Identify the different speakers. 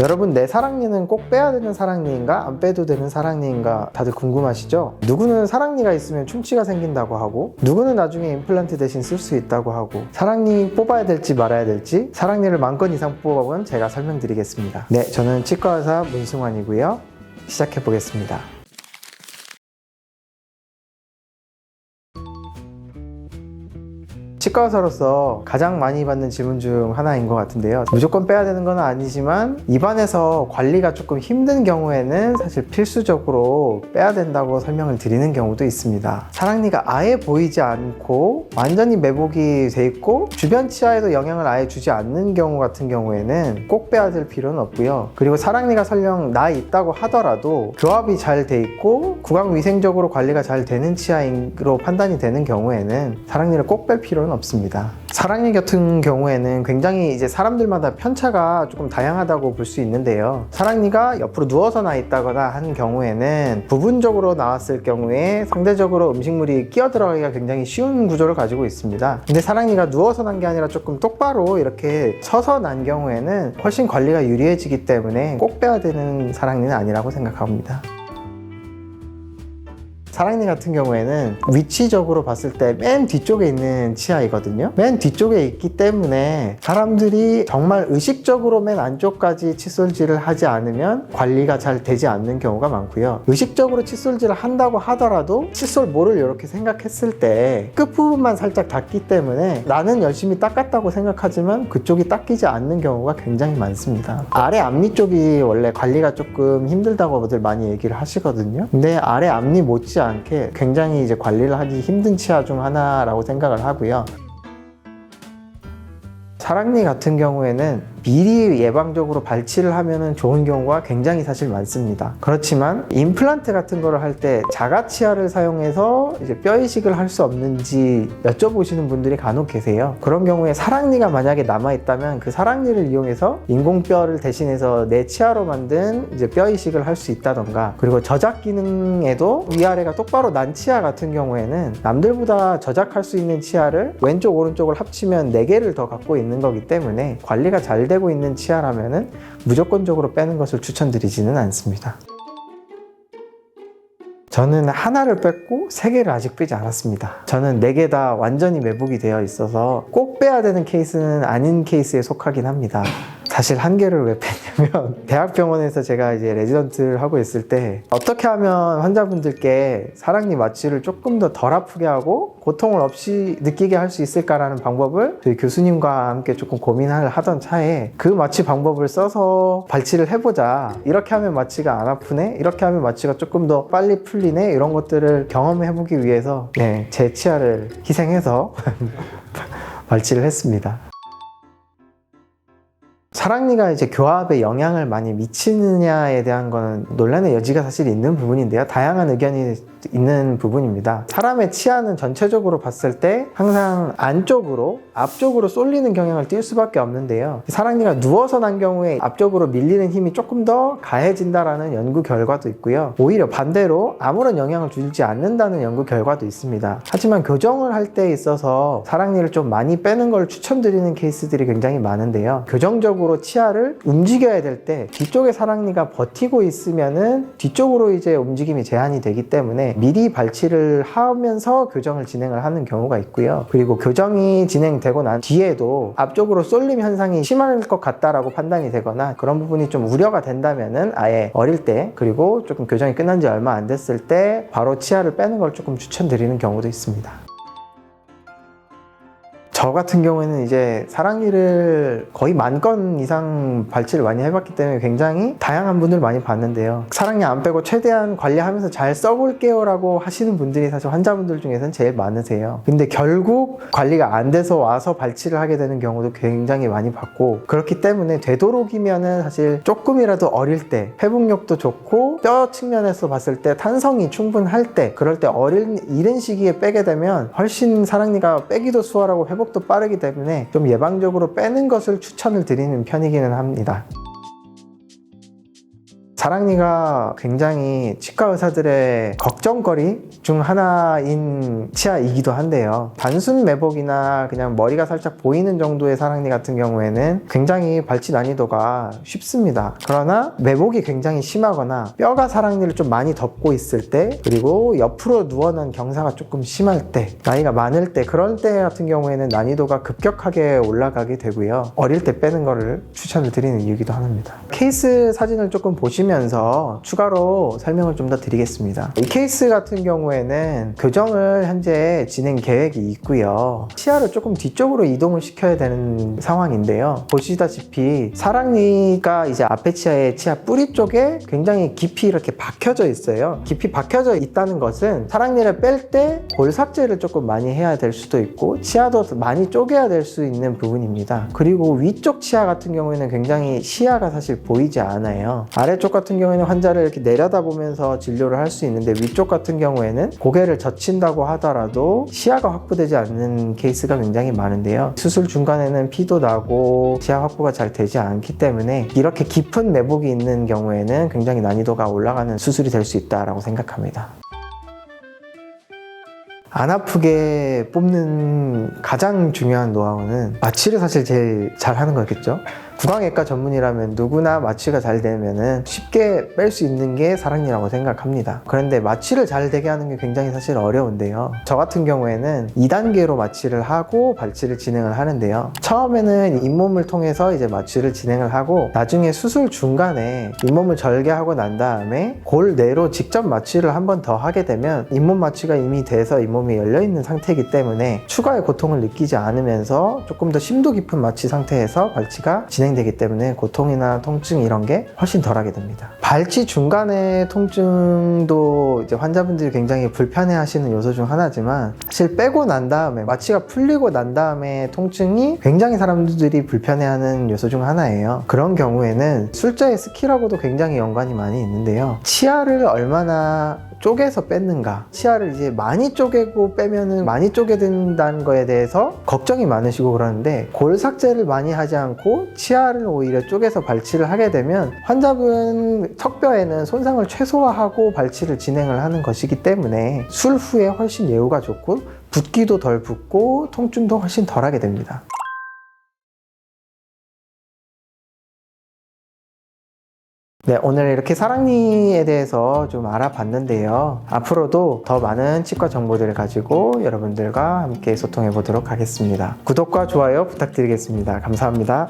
Speaker 1: 여러분, 내 사랑니는 꼭 빼야 되는 사랑니인가 안 빼도 되는 사랑니인가 다들 궁금하시죠? 누구는 사랑니가 있으면 충치가 생긴다고 하고, 누구는 나중에 임플란트 대신 쓸 수 있다고 하고, 사랑니 뽑아야 될지 말아야 될지 사랑니를 10,000건 이상 뽑아본 제가 설명드리겠습니다. 네, 저는 치과의사 문승환이고요. 시작해 보겠습니다. 치과의사로서 가장 많이 받는 질문 중 하나인 것 같은데요. 무조건 빼야 되는 건 아니지만 입안에서 관리가 조금 힘든 경우에는 사실 필수적으로 빼야 된다고 설명을 드리는 경우도 있습니다. 사랑니가 아예 보이지 않고 완전히 매복이 돼 있고 주변 치아에도 영향을 아예 주지 않는 경우 같은 경우에는 꼭 빼야 될 필요는 없고요. 그리고 사랑니가 설령 나 있다고 하더라도 교합이 잘 돼 있고 구강위생적으로 관리가 잘 되는 치아로 판단이 되는 경우에는 사랑니를 꼭 뺄 필요는 없습니다. 사랑니 같은 경우에는 굉장히 이제 사람들마다 편차가 조금 다양하다고 볼 수 있는데요. 사랑니가 옆으로 누워서 나 있다거나 한 경우에는 부분적으로 나왔을 경우에 상대적으로 음식물이 끼어 들어가기가 굉장히 쉬운 구조를 가지고 있습니다. 근데 사랑니가 누워서 난 게 아니라 조금 똑바로 이렇게 서서 난 경우에는 훨씬 관리가 유리해지기 때문에 꼭 빼야 되는 사랑니는 아니라고 생각합니다. 사랑니 같은 경우에는 위치적으로 봤을 때 맨 뒤쪽에 있는 치아이거든요. 맨 뒤쪽에 있기 때문에 사람들이 정말 의식적으로 맨 안쪽까지 칫솔질을 하지 않으면 관리가 잘 되지 않는 경우가 많고요. 의식적으로 칫솔질을 한다고 하더라도 칫솔모를 이렇게 생각했을 때 끝부분만 살짝 닿기 때문에 나는 열심히 닦았다고 생각하지만 그쪽이 닦이지 않는 경우가 굉장히 많습니다. 아래 앞니 쪽이 원래 관리가 조금 힘들다고들 많이 얘기를 하시거든요. 근데 아래 앞니 못지않게 굉장히 이제 관리를 하기 힘든 치아 중 하나라고 생각을 하고요. 사랑니 같은 경우에는 미리 예방적으로 발치를 하면 좋은 경우가 굉장히 사실 많습니다. 그렇지만 임플란트 같은 거를 할 때 자가치아를 사용해서 이제 뼈 이식을 할 수 없는지 여쭤보시는 분들이 간혹 계세요. 그런 경우에 사랑니가 만약에 남아있다면 그 사랑니를 이용해서 인공뼈를 대신해서 내 치아로 만든 이제 뼈 이식을 할 수 있다던가, 그리고 저작 기능에도 위아래가 똑바로 난 치아 같은 경우에는 남들보다 저작할 수 있는 치아를 왼쪽 오른쪽을 합치면 4개를 더 갖고 있는 거기 때문에 관리가 잘 되고 있는 치아라면은 무조건적으로 빼는 것을 추천드리지는 않습니다. 저는 하나를 뺐고 3개를 아직 빼지 않았습니다. 저는 4개 다 완전히 매복이 되어 있어서 꼭 빼야 되는 케이스는 아닌 케이스에 속하긴 합니다. 사실 1개를 왜 뺐냐면 대학병원에서 제가 이제 레지던트를 하고 있을 때 어떻게 하면 환자분들께 사랑니 마취를 조금 더 덜 아프게 하고 고통을 없이 느끼게 할 수 있을까라는 방법을 저희 교수님과 함께 조금 고민을 하던 차에 그 마취 방법을 써서 발치를 해보자. 이렇게 하면 마취가 안 아프네? 이렇게 하면 마취가 조금 더 빨리 풀리네? 이런 것들을 경험해보기 위해서 제 치아를 희생해서 발치를 했습니다. 사랑니가 이제 교합에 영향을 많이 미치느냐에 대한 거는 논란의 여지가 사실 있는 부분인데요. 다양한 의견이 있는 부분입니다. 사람의 치아는 전체적으로 봤을 때 항상 안쪽으로, 앞쪽으로 쏠리는 경향을 띌 수밖에 없는데요. 사랑니가 누워서 난 경우에 앞쪽으로 밀리는 힘이 조금 더 가해진다라는 연구 결과도 있고요. 오히려 반대로 아무런 영향을 주지 않는다는 연구 결과도 있습니다. 하지만 교정을 할 때 있어서 사랑니를 좀 많이 빼는 걸 추천드리는 케이스들이 굉장히 많은데요. 교정적으로 치아를 움직여야 될 때 뒤쪽에 사랑니가 버티고 있으면은 뒤쪽으로 이제 움직임이 제한이 되기 때문에 미리 발치를 하면서 교정을 진행을 하는 경우가 있고요. 그리고 교정이 진행되고 난 뒤에도 앞쪽으로 쏠림 현상이 심할 것 같다라고 판단이 되거나 그런 부분이 좀 우려가 된다면은 아예 어릴 때, 그리고 조금 교정이 끝난 지 얼마 안 됐을 때 바로 치아를 빼는 걸 조금 추천드리는 경우도 있습니다. 저 같은 경우에는 이제 사랑니를 거의 10,000건 이상 발치를 많이 해봤기 때문에 굉장히 다양한 분들 많이 봤는데요. 사랑니 안 빼고 최대한 관리하면서 잘 써볼게요 라고 하시는 분들이 사실 환자분들 중에서는 제일 많으세요. 근데 결국 관리가 안 돼서 와서 발치를 하게 되는 경우도 굉장히 많이 봤고, 그렇기 때문에 되도록이면은 사실 조금이라도 어릴 때 회복력도 좋고 뼈 측면에서 봤을 때 탄성이 충분할 때, 그럴 때 이른 시기에 빼게 되면 훨씬 사랑니가 빼기도 수월하고 회복도 빠르기 때문에 좀 예방적으로 빼는 것을 추천을 드리는 편이기는 합니다. 사랑니가 굉장히 치과 의사들의 걱정거리 중 하나인 치아이기도 한데요. 단순 매복이나 그냥 머리가 살짝 보이는 정도의 사랑니 같은 경우에는 굉장히 발치 난이도가 쉽습니다. 그러나 매복이 굉장히 심하거나 뼈가 사랑니를 좀 많이 덮고 있을 때, 그리고 옆으로 누워난 경사가 조금 심할 때, 나이가 많을 때, 그럴 때 같은 경우에는 난이도가 급격하게 올라가게 되고요. 어릴 때 빼는 거를 추천을 드리는 이유이기도 합니다. 케이스 사진을 조금 보시면서 추가로 설명을 좀 더 드리겠습니다. 이 케이스 같은 경우에는 교정을 현재 진행 계획이 있고요. 치아를 조금 뒤쪽으로 이동을 시켜야 되는 상황인데요. 보시다시피 사랑니가 이제 앞에 치아의 치아 뿌리 쪽에 굉장히 깊이 이렇게 박혀져 있어요. 깊이 박혀져 있다는 것은 사랑니를 뺄 때 골 삭제를 조금 많이 해야 될 수도 있고 치아도 많이 쪼개야 될 수 있는 부분입니다. 그리고 위쪽 치아 같은 경우에는 굉장히 시야가 사실 보이지 않아요. 아래쪽 같은 경우에는 환자를 이렇게 내려다보면서 진료를 할 수 있는데, 위쪽 같은 경우에는 고개를 젖힌다고 하더라도 시야가 확보되지 않는 케이스가 굉장히 많은데요. 수술 중간에는 피도 나고 시야 확보가 잘 되지 않기 때문에 이렇게 깊은 매복이 있는 경우에는 굉장히 난이도가 올라가는 수술이 될 수 있다고 생각합니다. 안 아프게 뽑는 가장 중요한 노하우는 마취를 사실 제일 잘 하는 거겠죠. 구강외과 전문이라면 누구나 마취가 잘 되면은 쉽게 뺄 수 있는 게 사랑니라고 생각합니다. 그런데 마취를 잘 되게 하는 게 굉장히 사실 어려운데요. 저 같은 경우에는 2단계로 마취를 하고 발치를 진행을 하는데요. 처음에는 잇몸을 통해서 이제 마취를 진행을 하고, 나중에 수술 중간에 잇몸을 절개하고 난 다음에 골 내로 직접 마취를 한 번 더 하게 되면 잇몸 마취가 이미 돼서 잇몸이 열려있는 상태이기 때문에 추가의 고통을 느끼지 않으면서 조금 더 심도 깊은 마취 상태에서 발치가 진행되기 때문에 고통이나 통증 이런 게 훨씬 덜하게 됩니다. 발치 중간에 통증도 이제 환자분들이 굉장히 불편해 하시는 요소 중 하나지만, 사실 빼고 난 다음에 마취가 풀리고 난 다음에 통증이 굉장히 사람들이 불편해 하는 요소 중 하나예요. 그런 경우에는 술자의 스킬하고도 굉장히 연관이 많이 있는데요. 치아를 얼마나 쪼개서 뺐는가, 치아를 이제 많이 쪼개고 빼면은 많이 쪼개진다는 거에 대해서 걱정이 많으시고 그러는데, 골 삭제를 많이 하지 않고 치아를 오히려 쪼개서 발치를 하게 되면 환자분 턱뼈에는 손상을 최소화하고 발치를 진행을 하는 것이기 때문에 술 후에 훨씬 예후가 좋고 붓기도 덜 붓고 통증도 훨씬 덜하게 됩니다. 네, 오늘 이렇게 사랑니에 대해서 좀 알아봤는데요. 앞으로도 더 많은 치과 정보들을 가지고 여러분들과 함께 소통해 보도록 하겠습니다. 구독과 좋아요 부탁드리겠습니다. 감사합니다.